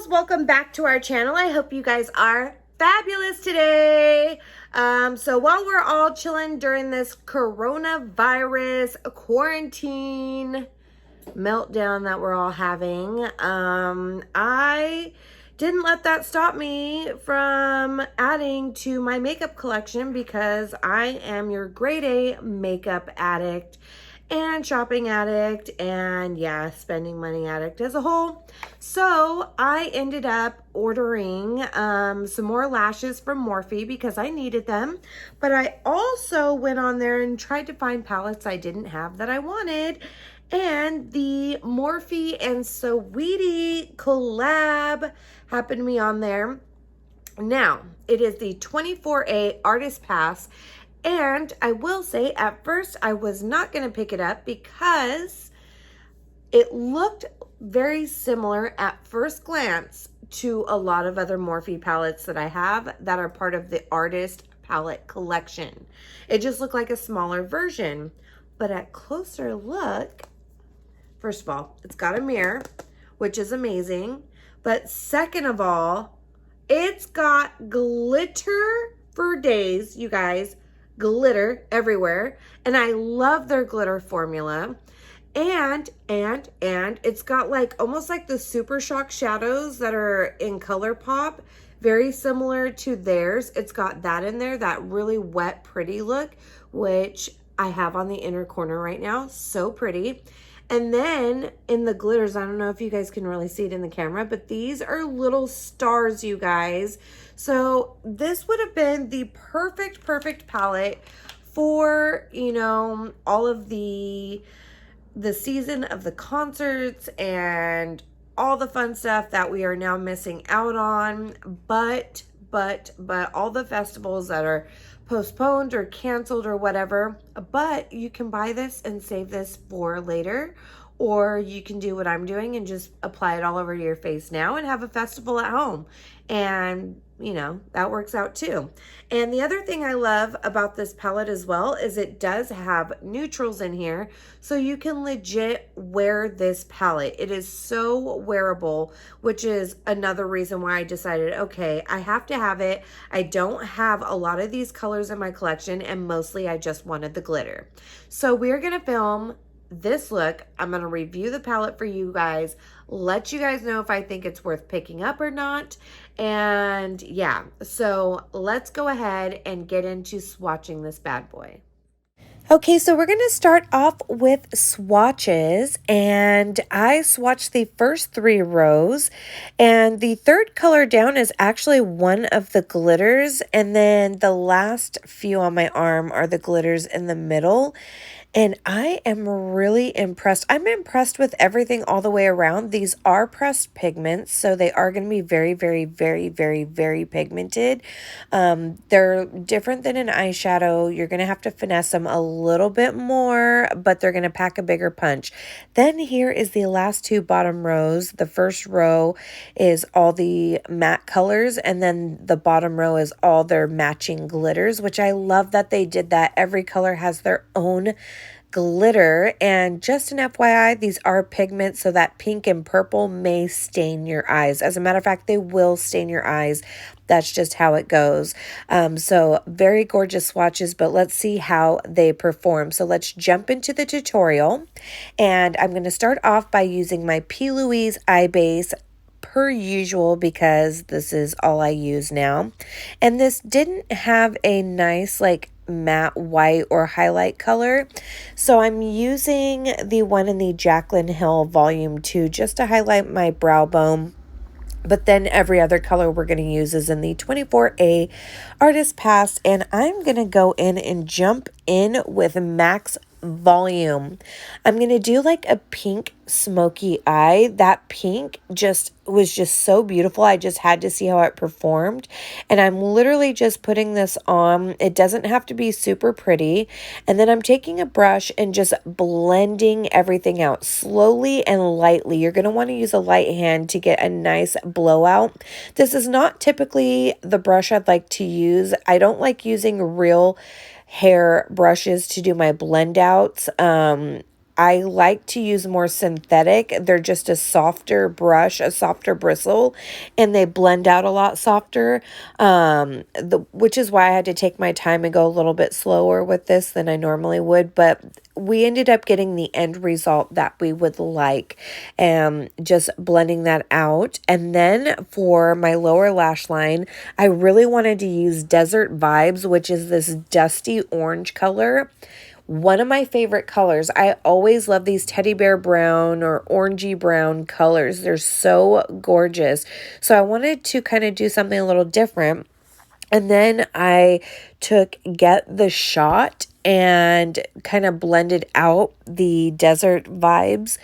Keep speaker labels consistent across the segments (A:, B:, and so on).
A: girls, welcome back to our channel. I hope you guys are fabulous today. So while we're all chilling during this coronavirus quarantine meltdown that we're all having, I didn't let that stop me from adding to my makeup collection because I am your grade A makeup addict and shopping addict and yeah, spending money addict as a whole. So I ended up ordering some more lashes from Morphe because I needed them, but I also went on there and tried to find palettes I didn't have that I wanted, and the Morphe and Saweetie collab happened to be on there. Now, it is the 24A Artist Pass, and I will say at first I was not going to pick it up because it looked very similar at first glance to a lot of other Morphe palettes that I have that are part of the Artist Palette collection. It just looked like a smaller version, but at closer look, first of all, it's got a mirror, which is amazing. But second of all, it's got glitter for days, you guys. Glitter everywhere. And I love their glitter formula. And it's got like almost like the Super Shock shadows that are in ColourPop. Very similar to theirs. It's got that in there, that really wet, pretty look, which I have on the inner corner right now. So pretty. And then in the glitters, I don't know if you guys can really see it in the camera, but these are little stars, you guys. So this would have been the perfect palette for, you know, all of the season of the concerts and all the fun stuff that we are now missing out on. But all the festivals that are postponed or canceled or whatever, but you can buy this and save this for later, or you can do what I'm doing and just apply it all over your face now and have a festival at home. And you know, that works out too. And the other thing I love about this palette as well is it does have neutrals in here, so you can legit wear this palette. It is so wearable, which is another reason why I decided, okay, I have to have it. I don't have a lot of these colors in my collection, and mostly I just wanted the glitter. So we're gonna film this look. I'm going to review the palette for you guys, let you guys know if I think it's worth picking up or not. And yeah, so let's go ahead and get into swatching this bad boy. Okay, so we're going to start off with swatches, and I swatched the first 3 rows, and the third color down is actually one of the glitters, and then the last few on my arm are the glitters in the middle. And I am really impressed. I'm impressed with everything all the way around. These are pressed pigments, so they are going to be very pigmented. They're different than an eyeshadow. You're going to have to finesse them a little bit more, but they're going to pack a bigger punch. Then here is the last 2 bottom rows. The first row is all the matte colors, and then the bottom row is all their matching glitters, which I love that they did that. Every color has their own glitter. And just an FYI, these are pigments, so that pink and purple may stain your eyes. As a matter of fact, they will stain your eyes. That's just how it goes. So very gorgeous swatches, but let's see how they perform. So let's jump into the tutorial, and I'm going to start off by using my P. Louise eye base per usual because this is all I use now. And this didn't have a nice like matte white or highlight color, so I'm using the one in the Jaclyn Hill volume 2 just to highlight my brow bone. But then every other color we're going to use is in the 24A Artist Pass, and I'm going to go in and jump in with Max Volume. I'm going to do like a pink smoky eye. That pink was just so beautiful. I just had to see how it performed. And I'm literally just putting this on. It doesn't have to be super pretty. And then I'm taking a brush and just blending everything out slowly and lightly. You're going to want to use a light hand to get a nice blowout. This is not typically the brush I'd like to use. I don't like using real hair brushes to do my blend outs. I like to use more synthetic. They're just a softer brush, a softer bristle, and they blend out a lot softer, which is why I had to take my time and go a little bit slower with this than I normally would. But we ended up getting the end result that we would like, and just blending that out. And then for my lower lash line, I really wanted to use Desert Vibes, which is this dusty orange color. One of my favorite colors. I always love these teddy bear brown or orangey brown colors. They're so gorgeous. So I wanted to kind of do something a little different. And then I took Get the Shot and kind of blended out the Desert Vibes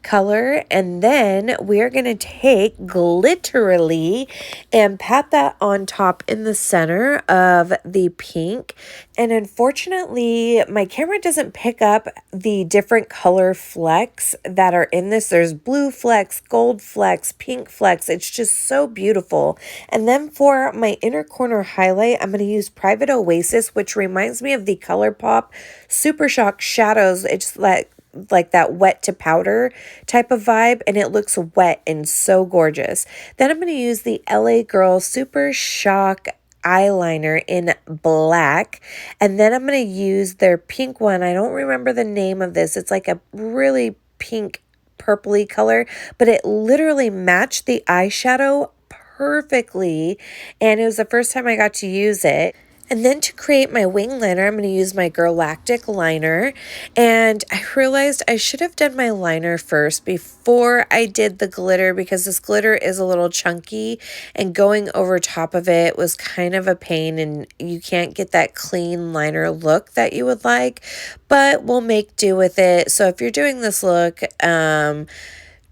A: color. And then we're going to take Glitterly and pat that on top in the center of the pink. And unfortunately, my camera doesn't pick up the different color flecks that are in this. There's blue flecks, gold flecks, pink flecks. It's just so beautiful. And then for my inner corner highlight, I'm going to use Private Oasis, which reminds me of the ColourPop Super Shock Shadows. It's like that wet to powder type of vibe, and it looks wet and so gorgeous. Then I'm going to use the LA Girl Super Shock eyeliner in black, and then I'm going to use their pink one. I don't remember the name of this. It's like a really pink purpley color, but it literally matched the eyeshadow perfectly, and it was the first time I got to use it. And then to create my wing liner, I'm going to use my Galactic liner. And I realized I should have done my liner first before I did the glitter, because this glitter is a little chunky and going over top of it was kind of a pain, and you can't get that clean liner look that you would like, but we'll make do with it. So if you're doing this look,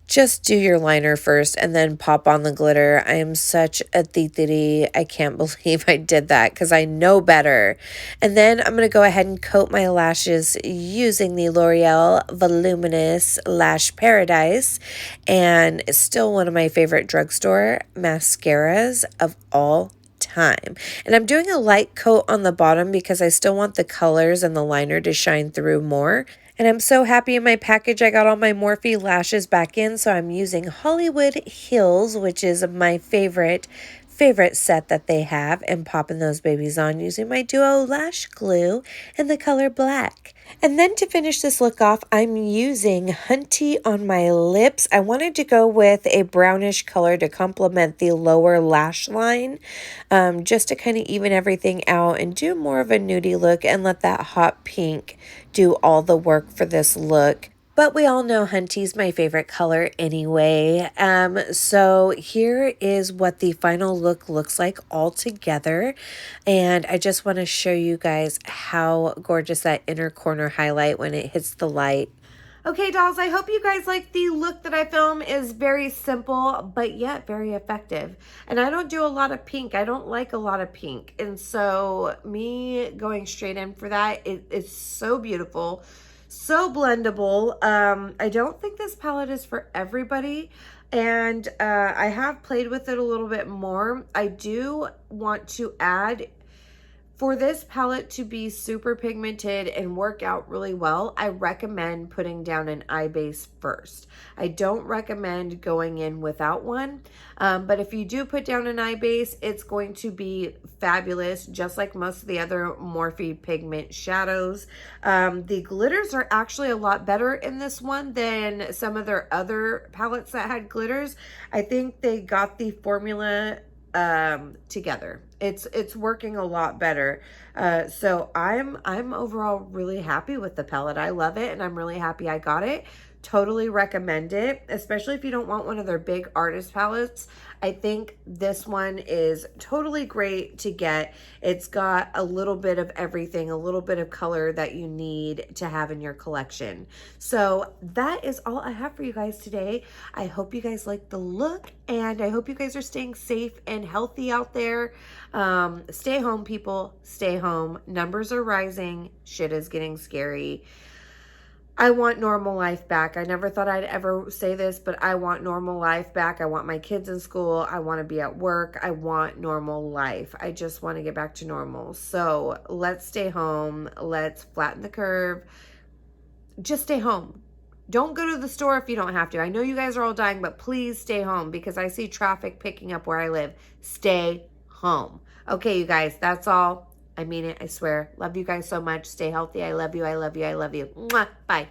A: just do your liner first and then pop on the glitter. I am such a titiri. I can't believe I did that because I know better. And then I'm going to go ahead and coat my lashes using the L'Oreal Voluminous Lash Paradise. And it's still one of my favorite drugstore mascaras of all time. And I'm doing a light coat on the bottom because I still want the colors and the liner to shine through more. And I'm so happy in my package I got all my Morphe lashes back in, so I'm using Hollywood Hills, which is my favorite set that they have, and popping those babies on using my Duo Lash Glue in the color black. And then to finish this look off, I'm using Hunty on my lips. I wanted to go with a brownish color to complement the lower lash line, just to kind of even everything out and do more of a nudie look and let that hot pink do all the work for this look. But we all know Hunty's my favorite color anyway. So here is what the final look looks like all together. And I just want to show you guys how gorgeous that inner corner highlight when it hits the light. Okay, dolls, I hope you guys like the look that I film. Is very simple, but yet very effective. And I don't do a lot of pink. I don't like a lot of pink. And so me going straight in for that, it's so beautiful. So blendable. I don't think this palette is for everybody, and I have played with it a little bit more. I do want to add, for this palette to be super pigmented and work out really well, I recommend putting down an eye base first. I don't recommend going in without one, but if you do put down an eye base, it's going to be fabulous, just like most of the other Morphe pigment shadows. The glitters are actually a lot better in this one than some of their other palettes that had glitters. I think they got the formula together. It's working a lot better. So I'm overall really happy with the palette. I love it, and I'm really happy I got it. Totally recommend it, especially if you don't want one of their big artist palettes. I think this one is totally great to get. It's got a little bit of everything, a little bit of color that you need to have in your collection. So that is all I have for you guys today. I hope you guys like the look, and I hope you guys are staying safe and healthy out there. Stay home, people. Stay home. Numbers are rising. Shit is getting scary. I want normal life back. I never thought I'd ever say this, but I want normal life back. I want my kids in school. I want to be at work. I want normal life. I just want to get back to normal. So let's stay home. Let's flatten the curve. just stay home. Don't go to the store if you don't have to. I know you guys are all dying, but please stay home because I see traffic picking up where I live. Stay home. Okay, you guys, that's all. I mean it, I swear. Love you guys so much. Stay healthy. I love you. I love you. I love you. Mwah. Bye.